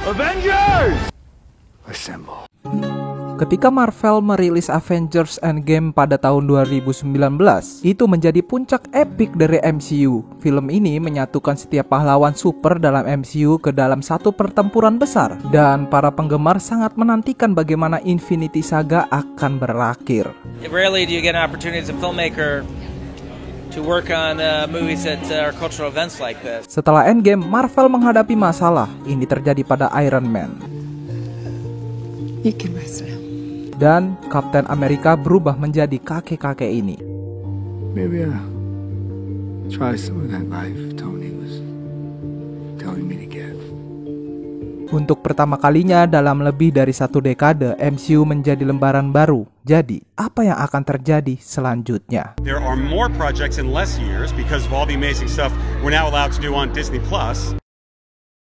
Avengers! Assemble. Ketika Marvel merilis Avengers Endgame pada tahun 2019, itu menjadi puncak epik dari MCU. Film ini menyatukan setiap pahlawan super dalam MCU ke dalam satu pertempuran besar. Dan para penggemar sangat menantikan bagaimana Infinity Saga akan berakhir. Rarely do you get an opportunity as a filmmaker to work on movies that are cultural events like this. Setelah Endgame, Marvel menghadapi masalah. Ini terjadi pada Iron Man. You can rest now. Dan Kapten Amerika berubah menjadi kakek-kakek ini. Maybe I'll try some of that life Tony was telling me to get. Untuk pertama kalinya dalam lebih dari satu dekade, MCU menjadi lembaran baru. Jadi, apa yang akan terjadi selanjutnya? There are more projects in less years because of all the amazing stuff we're now allowed to do on Disney+.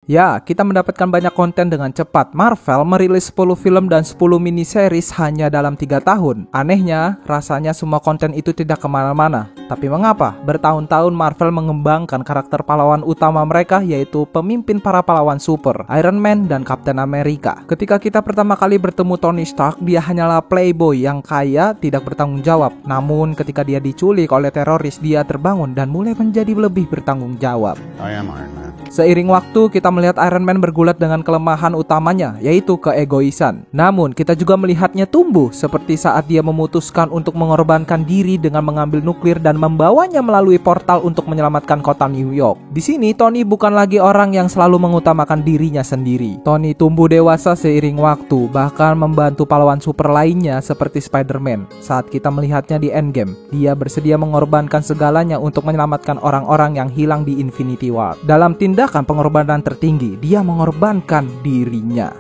Ya, kita mendapatkan banyak konten dengan cepat. Marvel merilis 10 film dan 10 mini series hanya dalam 3 tahun. Anehnya, rasanya semua konten itu tidak kemana-mana. Tapi mengapa? Bertahun-tahun Marvel mengembangkan karakter pahlawan utama mereka, yaitu pemimpin para pahlawan super, Iron Man dan Captain America. Ketika kita pertama kali bertemu Tony Stark, dia hanyalah playboy yang kaya, tidak bertanggung jawab. Namun ketika dia diculik oleh teroris, dia terbangun dan mulai menjadi lebih bertanggung jawab. I am Iron Man. Seiring waktu, kita melihat Iron Man bergulat dengan kelemahan utamanya, yaitu keegoisan. Namun, kita juga melihatnya tumbuh, seperti saat dia memutuskan untuk mengorbankan diri dengan mengambil nuklir dan membawanya melalui portal untuk menyelamatkan kota New York. Di sini, Tony bukan lagi orang yang selalu mengutamakan dirinya sendiri. Tony tumbuh dewasa seiring waktu, bahkan membantu pahlawan super lainnya seperti Spider-Man. Saat kita melihatnya di Endgame, dia bersedia mengorbankan segalanya untuk menyelamatkan orang-orang yang hilang di Infinity War. Dalam tindakan pengorbanan tertinggi, dia mengorbankan dirinya.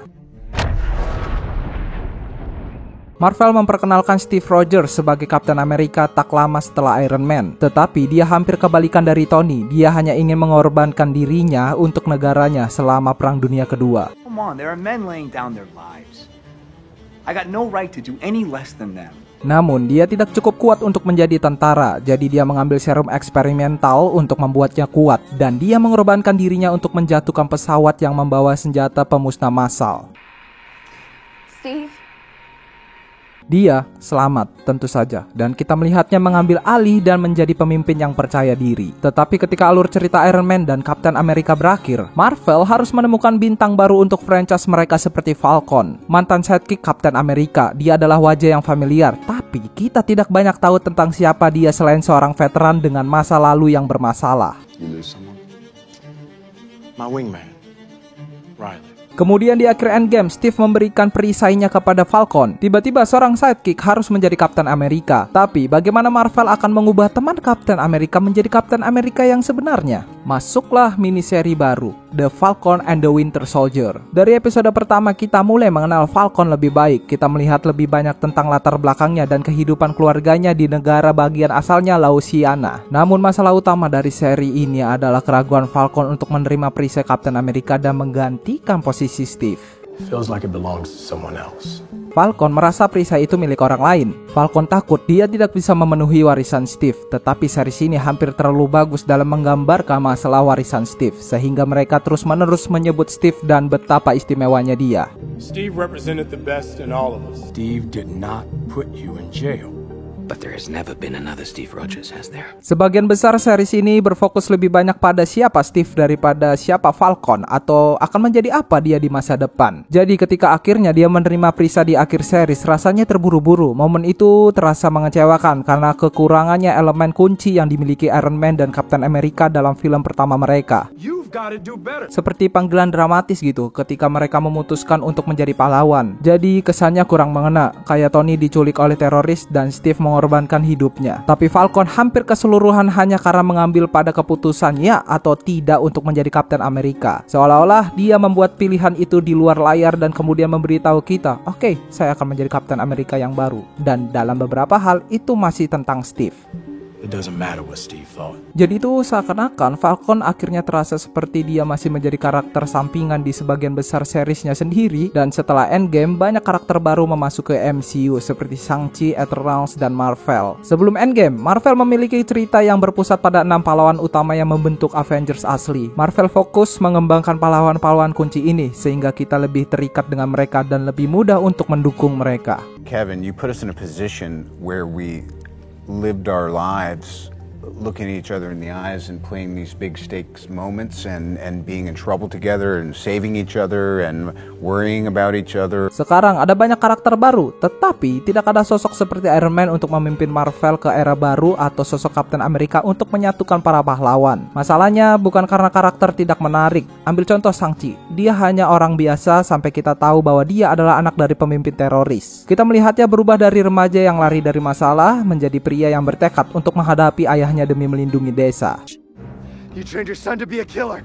Marvel memperkenalkan Steve Rogers sebagai Kapten Amerika tak lama setelah Iron Man. Tetapi dia hampir kebalikan dari Tony. Dia hanya ingin mengorbankan dirinya untuk negaranya selama Perang Dunia Kedua. Come on, there are men laying down their lives. I got no right to do any less than them. Namun, dia tidak cukup kuat untuk menjadi tentara. Jadi dia mengambil serum eksperimental untuk membuatnya kuat. Dan dia mengorbankan dirinya untuk menjatuhkan pesawat yang membawa senjata pemusnah massal. Steve? Dia selamat, tentu saja, dan kita melihatnya mengambil alih dan menjadi pemimpin yang percaya diri. Tetapi ketika alur cerita Iron Man dan Captain America berakhir, Marvel harus menemukan bintang baru untuk franchise mereka seperti Falcon, mantan sidekick Captain America. Dia adalah wajah yang familiar, tapi kita tidak banyak tahu tentang siapa dia selain seorang veteran dengan masa lalu yang bermasalah. You lose someone? My wingman, Riley. Kemudian di akhir Endgame, Steve memberikan perisainya kepada Falcon. Tiba-tiba seorang sidekick harus menjadi Kapten Amerika. Tapi bagaimana Marvel akan mengubah teman Kapten Amerika menjadi Kapten Amerika yang sebenarnya? Masuklah miniseri baru, The Falcon and the Winter Soldier. Dari episode pertama kita mulai mengenal Falcon lebih baik. Kita melihat lebih banyak tentang latar belakangnya dan kehidupan keluarganya di negara bagian asalnya Louisiana. Namun masalah utama dari seri ini adalah keraguan Falcon untuk menerima perisai Kapten Amerika dan menggantikan posisi Steve. Feels like it belongs to someone else. Falcon merasa perisai itu milik orang lain. Falcon takut dia tidak bisa memenuhi warisan Steve. Tetapi series ini hampir terlalu bagus dalam menggambarkan masalah warisan Steve, sehingga mereka terus-menerus menyebut Steve dan betapa istimewanya dia. Steve represented the best in all of us. Steve did not put you in jail. But there has never been another Steve Rogers, has there? Sebagian besar series ini berfokus lebih banyak pada siapa Steve daripada siapa Falcon, atau akan menjadi apa dia di masa depan. Jadi ketika akhirnya dia menerima perisai di akhir series, rasanya terburu-buru. Momen itu terasa mengecewakan karena kekurangannya elemen kunci yang dimiliki Iron Man dan Captain America dalam film pertama mereka. Seperti panggilan dramatis gitu ketika mereka memutuskan untuk menjadi pahlawan. Jadi kesannya kurang mengena, kayak Tony diculik oleh teroris dan Steve mengorbankan hidupnya. Tapi Falcon hampir keseluruhan hanya karena mengambil pada keputusan ya atau tidak untuk menjadi Kapten Amerika. Seolah-olah dia membuat pilihan itu di luar layar dan kemudian memberitahu kita, oke, saya akan menjadi Kapten Amerika yang baru. Dan dalam beberapa hal itu masih tentang Steve. It doesn't matter what Steve thought. Jadi itu seakan-akan Falcon akhirnya terasa seperti dia masih menjadi karakter sampingan di sebagian besar seriesnya sendiri. Dan setelah Endgame, banyak karakter baru memasuki MCU seperti Shang-Chi, Eternals, dan Marvel. Sebelum Endgame, Marvel memiliki cerita yang berpusat pada 6 pahlawan utama yang membentuk Avengers asli. Marvel fokus mengembangkan pahlawan-pahlawan kunci ini sehingga kita lebih terikat dengan mereka dan lebih mudah untuk mendukung mereka. Kevin, you put us in a position where we lived our lives looking at each other in the eyes and playing these big stakes moments and being in trouble together and saving each other and worrying about each other. Sekarang ada banyak karakter baru, tetapi tidak ada sosok seperti Iron Man untuk memimpin Marvel ke era baru atau sosok Captain America untuk menyatukan para pahlawan. Masalahnya bukan karena karakter tidak menarik. Ambil contoh Shang-Chi, dia hanya orang biasa sampai kita tahu bahwa dia adalah anak dari pemimpin teroris. Kita melihatnya berubah dari remaja yang lari dari masalah menjadi pria yang bertekad untuk menghadapi ayahnya demi melindungi desa. You trained your son to be a killer.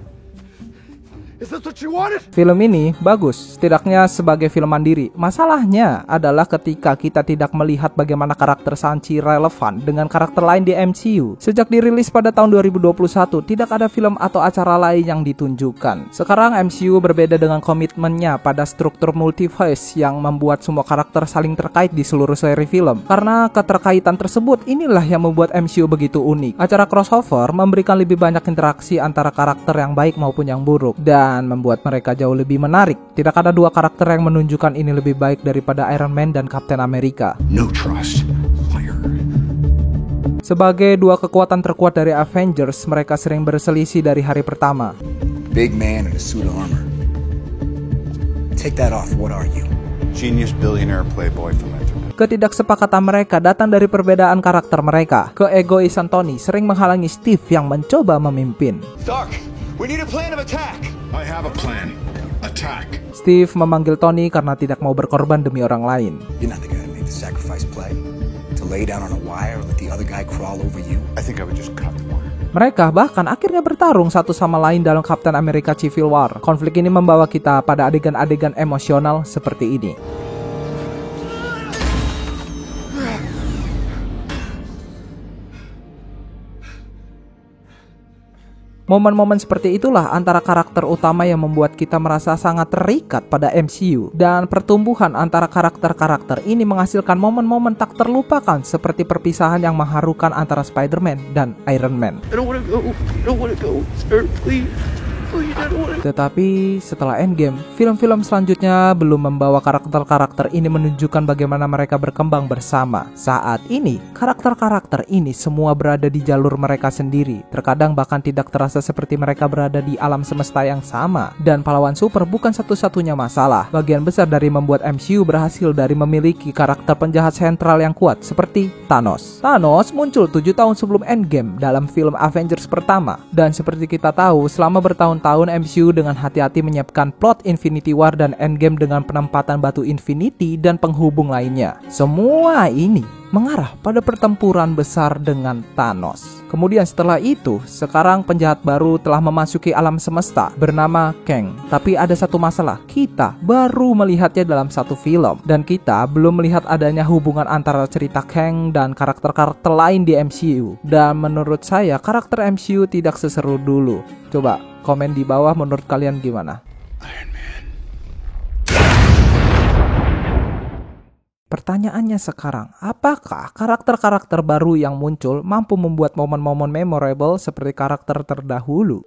Is that what you wanted? Film ini bagus, setidaknya sebagai film mandiri. Masalahnya adalah ketika kita tidak melihat bagaimana karakter Shang-Chi relevan dengan karakter lain di MCU. Sejak dirilis pada tahun 2021, tidak ada film atau acara lain yang ditunjukkan. Sekarang MCU berbeda dengan komitmennya pada struktur multiverse yang membuat semua karakter saling terkait di seluruh seri film. Karena keterkaitan tersebut, inilah yang membuat MCU begitu unik. Acara crossover memberikan lebih banyak interaksi antara karakter yang baik maupun yang buruk, dan membuat mereka jauh lebih menarik. Tidak ada dua karakter yang menunjukkan ini lebih baik daripada Iron Man dan Captain America. No trust. Liar. Sebagai dua kekuatan terkuat dari Avengers, mereka sering berselisih dari hari pertama. Big man in a suit of armor. Take that off. What are you? Genius, billionaire, playboy, philanthropist. Ketidaksepakatan mereka datang dari perbedaan karakter mereka. Keegoisan Tony sering menghalangi Steve yang mencoba memimpin. Stark, we need a plan of attack. I have a plan. Attack. Steve memanggil Tony karena tidak mau berkorban demi orang lain. You're not the guy to make the sacrifice play. To lay down on a wire and let the other guy crawl over you. I think I would just cut the wire. Mereka bahkan akhirnya bertarung satu sama lain dalam Captain America Civil War. Konflik ini membawa kita pada adegan-adegan emosional seperti ini. Momen-momen seperti itulah antara karakter utama yang membuat kita merasa sangat terikat pada MCU. Dan pertumbuhan antara karakter-karakter ini menghasilkan momen-momen tak terlupakan seperti perpisahan yang mengharukan antara Spider-Man dan Iron Man. Tetapi setelah Endgame, film-film selanjutnya belum membawa karakter-karakter ini menunjukkan bagaimana mereka berkembang bersama. Saat ini, karakter-karakter ini semua berada di jalur mereka sendiri. Terkadang bahkan tidak terasa seperti mereka berada di alam semesta yang sama. Dan pahlawan super bukan satu-satunya masalah. Bagian besar dari membuat MCU berhasil dari memiliki karakter penjahat sentral yang kuat seperti Thanos. Thanos muncul 7 tahun sebelum Endgame dalam film Avengers pertama. Dan seperti kita tahu, selama bertahun-tahun MCU dengan hati-hati menyiapkan plot Infinity War dan Endgame dengan penempatan batu Infinity dan penghubung lainnya. Semua ini mengarah pada pertempuran besar dengan Thanos. Kemudian setelah itu, sekarang penjahat baru telah memasuki alam semesta bernama Kang. Tapi ada satu masalah, kita baru melihatnya dalam satu film. Dan kita belum melihat adanya hubungan antara cerita Kang dan karakter-karakter lain di MCU. Dan menurut saya, karakter MCU tidak seseru dulu. Coba komen di bawah menurut kalian gimana? Pertanyaannya sekarang, apakah karakter-karakter baru yang muncul mampu membuat momen-momen memorable seperti karakter terdahulu?